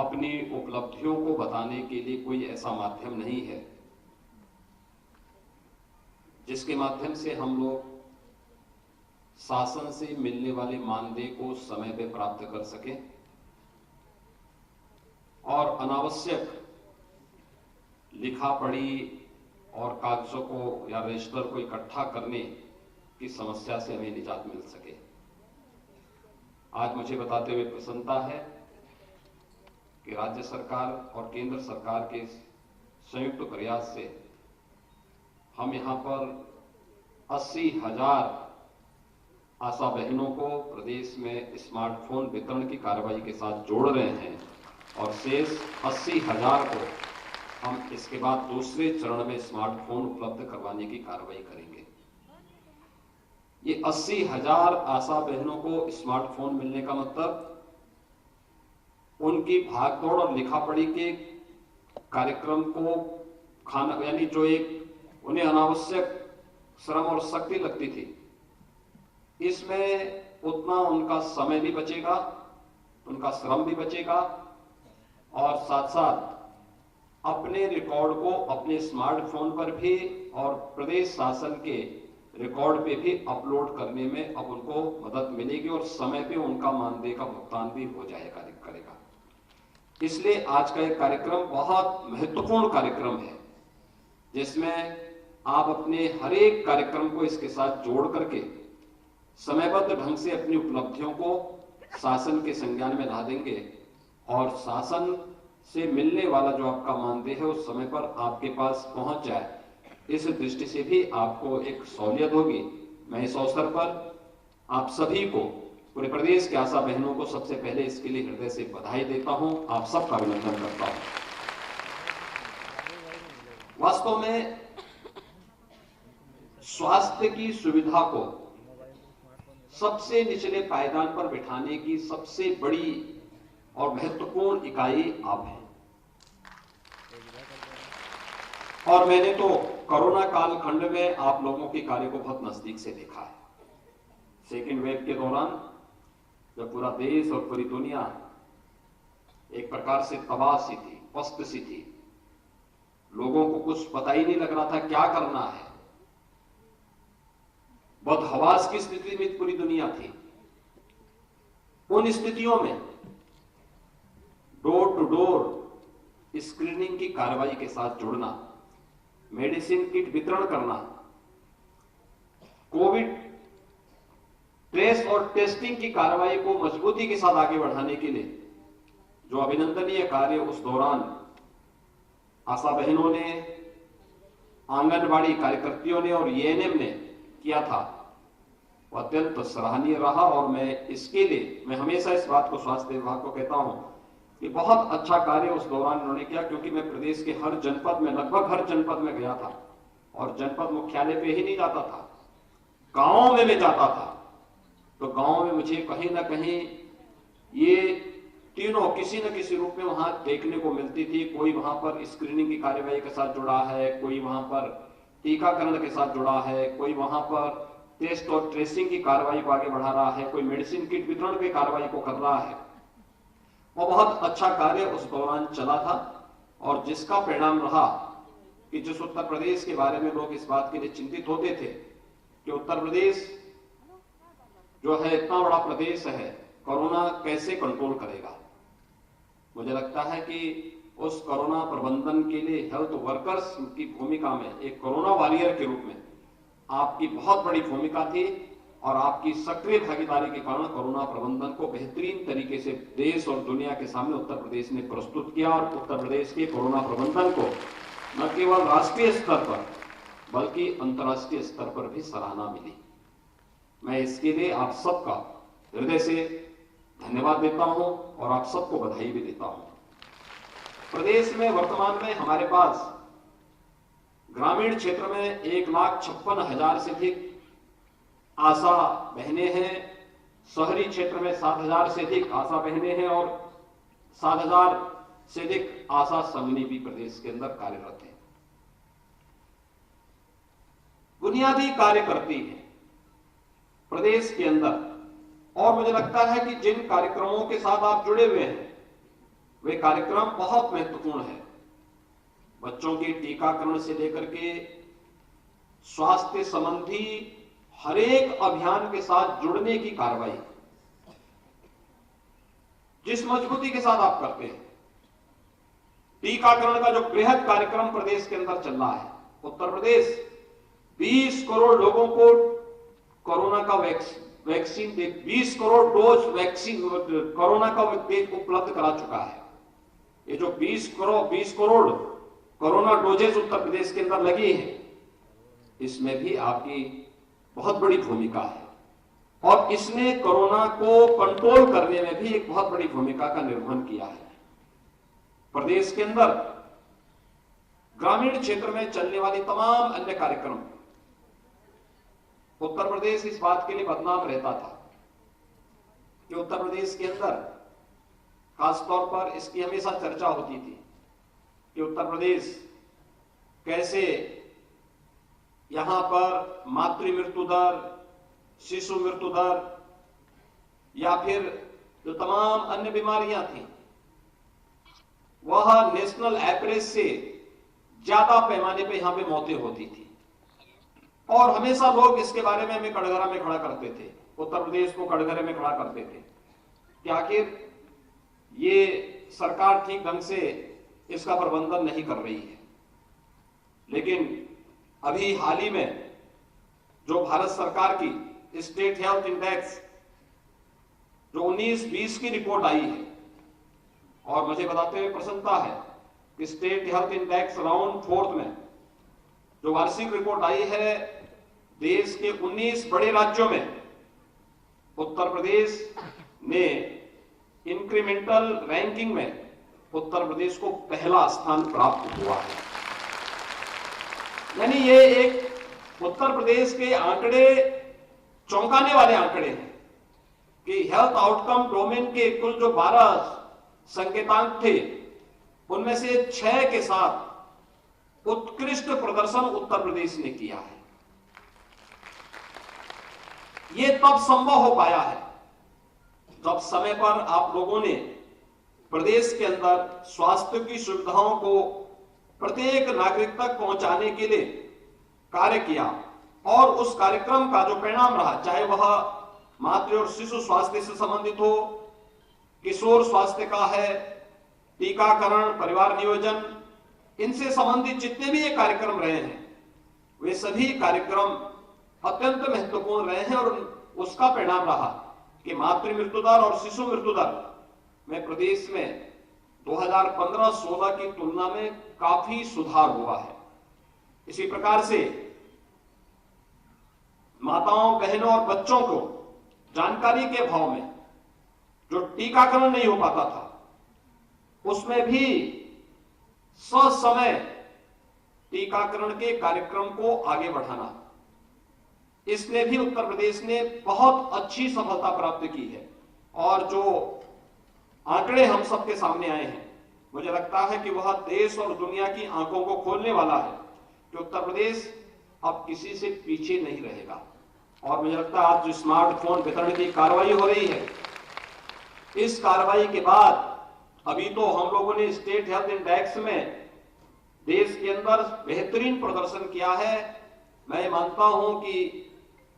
अपनी उपलब्धियों को बताने के लिए कोई ऐसा माध्यम नहीं है जिसके माध्यम से हम लोग शासन से मिलने वाले मानदेय को समय पे प्राप्त कर सकें और अनावश्यक लिखा पढ़ी और कागजों को या रजिस्टर को इकट्ठा करने की समस्या से हमें निजात मिल सके। आज मुझे बताते हुए प्रसन्नता है कि राज्य सरकार और केंद्र सरकार के संयुक्त प्रयास से हम यहां पर 80,000 आशा बहनों को प्रदेश में स्मार्टफोन वितरण की कार्रवाई के साथ जोड़ रहे हैं और शेष 80,000 को हम इसके बाद दूसरे चरण में स्मार्टफोन उपलब्ध करवाने की कार्रवाई करेंगे। ये 80,000 आशा बहनों को स्मार्टफोन मिलने का मतलब उनकी भागदौड़ और लिखापढ़ी के कार्यक्रम को खाना यानी जो एक उन्हें अनावश्यक श्रम और शक्ति लगती थी, इसमें उतना उनका समय भी बचेगा, उनका श्रम भी बचेगा और साथ साथ अपने रिकॉर्ड को अपने स्मार्टफोन पर भी और प्रदेश शासन के रिकॉर्ड पे भी अपलोड करने में अब उनको मदद मिलेगी और समय पे उनका मानदेय का भुगतान भी हो जाएगा करेगा। इसलिए आज का एक कार्यक्रम बहुत महत्वपूर्ण कार्यक्रम है जिसमें आप अपने हर एक कार्यक्रम को इसके साथ जोड़ करके समयबद्ध ढंग से अपनी उपलब्धियों को शासन के संज्ञान में ला देंगे और शासन से मिलने वाला जो आपका मानदेय है उस समय पर आपके पास पहुंच जाए, इस दृष्टि से भी आपको एक सहूलियत होगी। मैं इस अवसर पर आप सभी को, पूरे प्रदेश के आशा बहनों को सबसे पहले इसके लिए हृदय से बधाई देता हूं, आप सबका अभिनंदन करता हूं। वास्तव में स्वास्थ्य की सुविधा को सबसे निचले पायदान पर बिठाने की सबसे बड़ी और महत्वपूर्ण इकाई आप हैं और मैंने तो कोरोना कालखंड में आप लोगों के कार्य को बहुत नजदीक से देखा है। सेकेंड वेव के दौरान जब पूरा देश और पूरी दुनिया एक प्रकार से तबाह सी थी, पस्त सी थी, लोगों को कुछ पता ही नहीं लग रहा था क्या करना है, बदहवास की स्थिति में पूरी दुनिया थी। उन स्थितियों में डोर टू डोर स्क्रीनिंग की कार्रवाई के साथ जुड़ना, मेडिसिन किट वितरण करना, कोविड ट्रेस और टेस्टिंग की कार्रवाई को मजबूती के साथ आगे बढ़ाने के लिए जो अभिनंदनीय कार्य उस दौरान आशा बहनों ने, आंगनबाड़ी कार्यकर्तियों ने और एएनएम ने किया था, वो अत्यंत सराहनीय रहा और मैं हमेशा इस बात को स्वास्थ्य विभाग को कहता हूं कि बहुत अच्छा कार्य उस दौरान उन्होंने किया, क्योंकि मैं प्रदेश के हर जनपद में, लगभग हर जनपद में गया था और जनपद मुख्यालय पे ही नहीं जाता था, गांवों में मैं जाता था। तो गांव में मुझे कहीं ना कहीं ये तीनों किसी न किसी रूप में वहां देखने को मिलती थी। कोई वहां पर स्क्रीनिंग की कार्यवाही के साथ जुड़ा है, कोई वहां पर टीकाकरण के साथ जुड़ा है, कोई वहां पर टेस्ट और ट्रेसिंग की कार्रवाई को आगे बढ़ा रहा है, कोई मेडिसिन किट वितरण की कार्रवाई को कर रहा है। और बहुत अच्छा कार्य उस दौरान चला था और जिसका परिणाम रहा कि जिस उत्तर प्रदेश के बारे में लोग इस बात के लिए चिंतित होते थे कि उत्तर प्रदेश जो है इतना बड़ा प्रदेश है, कोरोना कैसे कंट्रोल करेगा। मुझे लगता है कि उस कोरोना प्रबंधन के लिए हेल्थ वर्कर्स की भूमिका में, एक कोरोना वॉरियर के रूप में आपकी बहुत बड़ी भूमिका थी और आपकी सक्रिय भागीदारी के कारण कोरोना प्रबंधन को बेहतरीन तरीके से देश और दुनिया के सामने उत्तर प्रदेश ने प्रस्तुत किया और उत्तर प्रदेश के कोरोना प्रबंधन को न केवल राष्ट्रीय स्तर पर बल्कि अंतर्राष्ट्रीय स्तर पर भी सराहना मिली। मैं इसके लिए आप सबका हृदय से धन्यवाद देता हूं और आप सबको बधाई भी देता हूं। प्रदेश में वर्तमान में हमारे पास ग्रामीण क्षेत्र में 1,56,000 से अधिक आशा बहनें हैं, शहरी क्षेत्र में 7,000 से अधिक आशा बहनें हैं और 7,000 से अधिक आशा संगिनी भी प्रदेश के अंदर कार्यरत हैं। बुनियादी कार्य करती है प्रदेश के अंदर और मुझे लगता है कि जिन कार्यक्रमों के साथ आप जुड़े हुए हैं वे कार्यक्रम बहुत महत्वपूर्ण है। बच्चों के टीकाकरण से लेकर के स्वास्थ्य संबंधी हर एक अभियान के साथ जुड़ने की कार्रवाई जिस मजबूती के साथ आप करते हैं, टीकाकरण का जो बृहद कार्यक्रम प्रदेश के अंदर चल रहा है, उत्तर प्रदेश 20 करोड़ लोगों को कोरोना का vaccine 20 crore dose vaccine corona का उपलब्ध करा चुका है। ये जो 20 करोड़ कोरोना डोजेस उत्तर प्रदेश के अंदर लगी है, इसमें भी आपकी बहुत बड़ी भूमिका है और इसने कोरोना को कंट्रोल करने में भी एक बहुत बड़ी भूमिका का निर्वहन किया है। प्रदेश के अंदर ग्रामीण क्षेत्र में चलने वाली तमाम अन्य कार्यक्रम, उत्तर प्रदेश इस बात के लिए बदनाम रहता था कि उत्तर प्रदेश के अंदर खासतौर पर इसकी हमेशा चर्चा होती थी कि उत्तर प्रदेश कैसे यहां पर मातृ मृत्यु दर, शिशु मृत्यु दर या फिर जो तमाम अन्य बीमारियां थी वह नेशनल एवरेज से ज्यादा पैमाने पे यहां पे मौतें होती थी और हमेशा लोग इसके बारे में हमें कटघरा में खड़ा करते थे, उत्तर प्रदेश को कटघरे में खड़ा करते थे कि आखिर ये सरकार ठीक ढंग से इसका प्रबंधन नहीं कर रही है। लेकिन अभी हाल ही में जो भारत सरकार की स्टेट हेल्थ इंडेक्स जो 19-20 की रिपोर्ट आई है और मुझे बताते हुए प्रसन्नता है कि स्टेट हेल्थ इंडेक्स राउंड 4 में जो वार्षिक रिपोर्ट आई है, देश के 19 बड़े राज्यों में उत्तर प्रदेश ने इंक्रीमेंटल रैंकिंग में उत्तर प्रदेश को पहला स्थान प्राप्त हुआ है। यानी ये एक उत्तर प्रदेश के आंकड़े चौंकाने वाले आंकड़े हैं कि हेल्थ आउटकम डोमेन के कुल जो 12 संकेतांक थे उनमें से 6 के साथ उत्कृष्ट प्रदर्शन उत्तर प्रदेश ने किया है। यह तब संभव हो पाया है जब समय पर आप लोगों ने प्रदेश के अंदर स्वास्थ्य की सुविधाओं को प्रत्येक नागरिक तक पहुंचाने के लिए कार्य किया और उस कार्यक्रम का जो परिणाम रहा, चाहे वह मातृ और शिशु स्वास्थ्य से संबंधित हो, किशोर स्वास्थ्य का है, टीकाकरण, परिवार नियोजन, इनसे संबंधित जितने भी ये कार्यक्रम रहे हैं वे सभी कार्यक्रम अत्यंत महत्वपूर्ण रहे हैं और उसका परिणाम रहा कि मातृ मृत्यु दर और शिशु मृत्यु दर में प्रदेश में 2015-16 की तुलना में काफी सुधार हुआ है। इसी प्रकार से माताओं, बहनों और बच्चों को जानकारी के अभाव में जो टीकाकरण नहीं हो पाता था उसमें भी ससमय टीकाकरण के कार्यक्रम को आगे बढ़ाना, इसमें भी उत्तर प्रदेश ने बहुत अच्छी सफलता प्राप्त की है। और जो आंकड़े हम सबके सामने आए हैं, मुझे लगता है कि वह देश और दुनिया की आंखों को खोलने वाला है कि उत्तर प्रदेश अब किसी से पीछे नहीं रहेगा। और मुझे लगता है आज जो स्मार्टफोन वितरण की कार्रवाई हो रही है, इस कार्रवाई के बाद अभी तो हम लोगों ने स्टेट हेल्थ इंडेक्स में देश के अंदर बेहतरीन प्रदर्शन किया है। मैं मानता हूं कि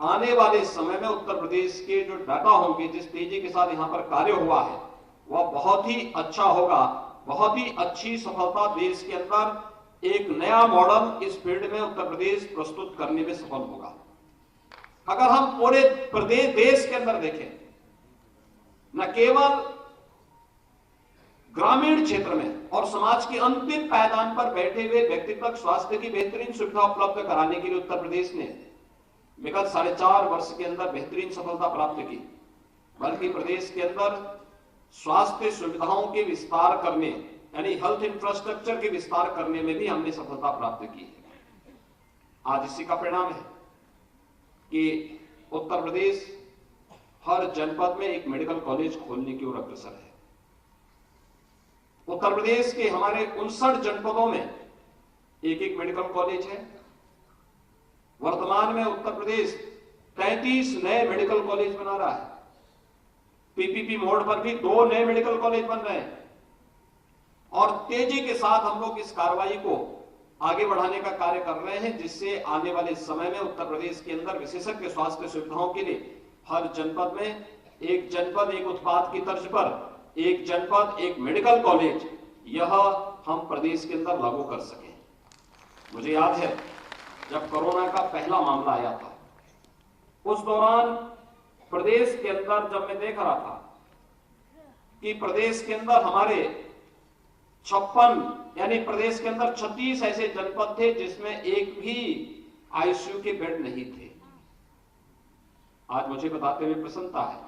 आने वाले समय में उत्तर प्रदेश के जो डाटा होंगे, जिस तेजी के साथ यहां पर कार्य हुआ है, वह बहुत ही अच्छा होगा। बहुत ही अच्छी सफलता देश के अंदर एक नया मॉडल इस फील्ड में उत्तर प्रदेश प्रस्तुत करने में सफल होगा। अगर हम पूरे प्रदेश देश के अंदर देखें, न केवल ग्रामीण क्षेत्र में और समाज के अंतिम पायदान पर बैठे हुए व्यक्ति तक स्वास्थ्य की बेहतरीन सुविधा उपलब्ध कराने के लिए उत्तर प्रदेश ने विगत 4.5 वर्ष के अंदर बेहतरीन सफलता प्राप्त की, बल्कि प्रदेश के अंदर स्वास्थ्य सुविधाओं के विस्तार करने यानी हेल्थ इंफ्रास्ट्रक्चर के विस्तार करने में भी हमने सफलता प्राप्त की है। आज इसी का परिणाम है कि उत्तर प्रदेश हर जनपद में एक मेडिकल कॉलेज खोलने की ओर अग्रसर है। उत्तर प्रदेश के हमारे 59 जनपदों में एक मेडिकल कॉलेज है। वर्तमान में उत्तर प्रदेश 33 नए मेडिकल कॉलेज बना रहा है। पीपीपी मोड पर भी 2 नए मेडिकल कॉलेज बन रहे हैं। और तेजी के साथ हम लोग इस कार्रवाई को आगे बढ़ाने का कार्य कर रहे हैं, जिससे आने वाले समय में उत्तर प्रदेश के अंदर विशेषज्ञ स्वास्थ्य सुविधाओं के लिए हर जनपद में एक जनपद एक उत्पाद की तर्ज पर एक जनपद एक मेडिकल कॉलेज यह हम प्रदेश के अंदर लागू कर सकें। मुझे याद है जब कोरोना का पहला मामला आया था, उस दौरान प्रदेश के अंदर जब मैं देख रहा था कि प्रदेश के अंदर हमारे 56 यानी प्रदेश के अंदर 36 ऐसे जनपद थे जिसमें एक भी आईसीयू के बेड नहीं थे। आज मुझे बताते हुए प्रसन्नता है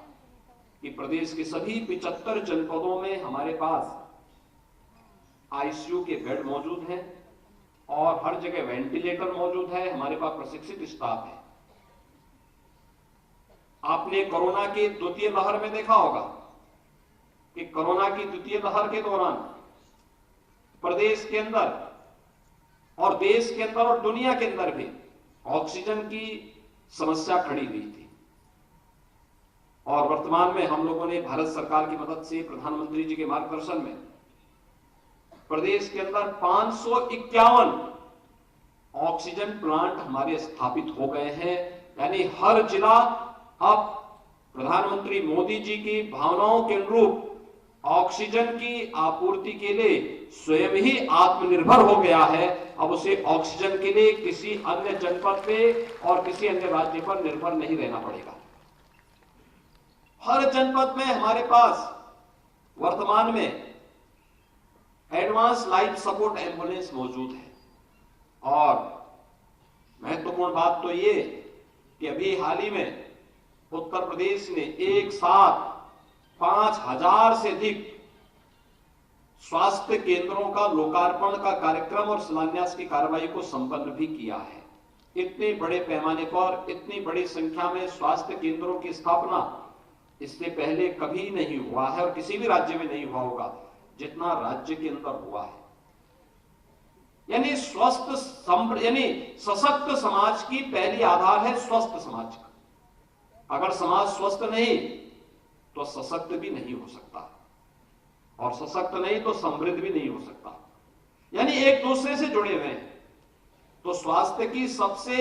कि प्रदेश के सभी 75 जनपदों में हमारे पास आईसीयू के बेड मौजूद हैं और हर जगह वेंटिलेटर मौजूद है। हमारे पास प्रशिक्षित स्टाफ है। आपने कोरोना की द्वितीय लहर में देखा होगा कि कोरोना की द्वितीय लहर के दौरान प्रदेश के अंदर और देश के अंदर और दुनिया के अंदर भी ऑक्सीजन की समस्या खड़ी हुई थी और वर्तमान में हम लोगों ने भारत सरकार की मदद से प्रधानमंत्री जी के मार्गदर्शन में प्रदेश के अंदर 551 ऑक्सीजन प्लांट हमारे स्थापित हो गए हैं। यानी हर जिला अब प्रधानमंत्री मोदी जी की भावनाओं के अनुरूप ऑक्सीजन की आपूर्ति के लिए स्वयं ही आत्मनिर्भर हो गया है। अब उसे ऑक्सीजन के लिए किसी अन्य जनपद पे और किसी अन्य राज्य पर निर्भर नहीं रहना पड़ेगा। हर जनपद में हमारे पास वर्तमान में एडवांस लाइफ सपोर्ट एम्बुलेंस मौजूद है और महत्वपूर्ण बात तो ये कि अभी हाल ही में उत्तर प्रदेश ने एक साथ 5000 से अधिक स्वास्थ्य केंद्रों का लोकार्पण का कार्यक्रम और शिलान्यास की कार्रवाई को संपन्न भी किया है। इतने बड़े पैमाने पर इतनी बड़ी संख्या में स्वास्थ्य केंद्रों की स्थापना इससे पहले कभी नहीं हुआ है और किसी भी राज्य में नहीं हुआ होगा जितना राज्य के अंदर हुआ है। यानी सशक्त समाज की पहली आधार है स्वस्थ समाज का। अगर समाज स्वस्थ नहीं तो सशक्त भी नहीं हो सकता और सशक्त नहीं तो समृद्ध भी नहीं हो सकता। यानी एक दूसरे से जुड़े हुए हैं। तो स्वास्थ्य की सबसे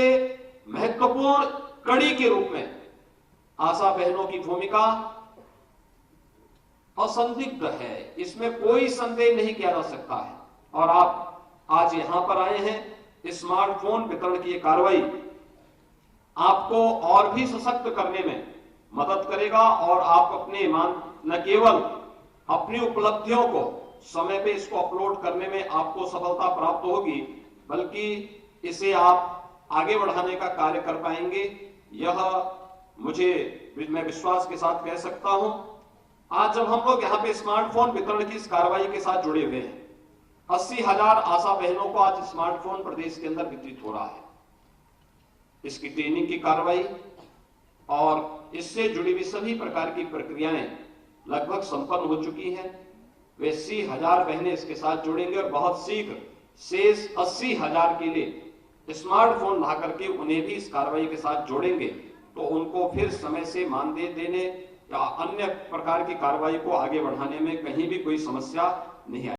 महत्वपूर्ण कड़ी के रूप में आशा बहनों की भूमिका असंदिग्ध है, इसमें कोई संदेह नहीं किया जा सकता है। और आप आज यहां पर आए हैं, स्मार्टफोन वितरण की कार्रवाई आपको और भी सशक्त करने में मदद करेगा और आप अपने न केवल अपनी उपलब्धियों को समय पे इसको अपलोड करने में आपको सफलता प्राप्त होगी, बल्कि इसे आप आगे बढ़ाने का कार्य कर पाएंगे। मैं विश्वास के साथ कह सकता हूं। आज जब हम लोग यहाँ पे स्मार्टफोन वितरण की इस कार्रवाई के साथ जुड़े हुए हैं, 80,000 आशा बहनों को आज स्मार्टफोन प्रदेश के अंदर वितरित हो रहा है। इसकी ट्रेनिंग की कार्रवाई और इससे जुड़ी हुई सभी प्रकार की प्रक्रियाएं लगभग संपन्न हो चुकी हैं। वे 80,000 बहनें इसके साथ जुड़ेंगे और बहुत शीघ्र शेष 80,000 के लिए स्मार्टफोन ला करके उन्हें भी इस कार्रवाई के साथ जोड़ेंगे, तो उनको फिर समय से मानदेय देने या अन्य प्रकार की कार्रवाई को आगे बढ़ाने में कहीं भी कोई समस्या नहीं आएगी।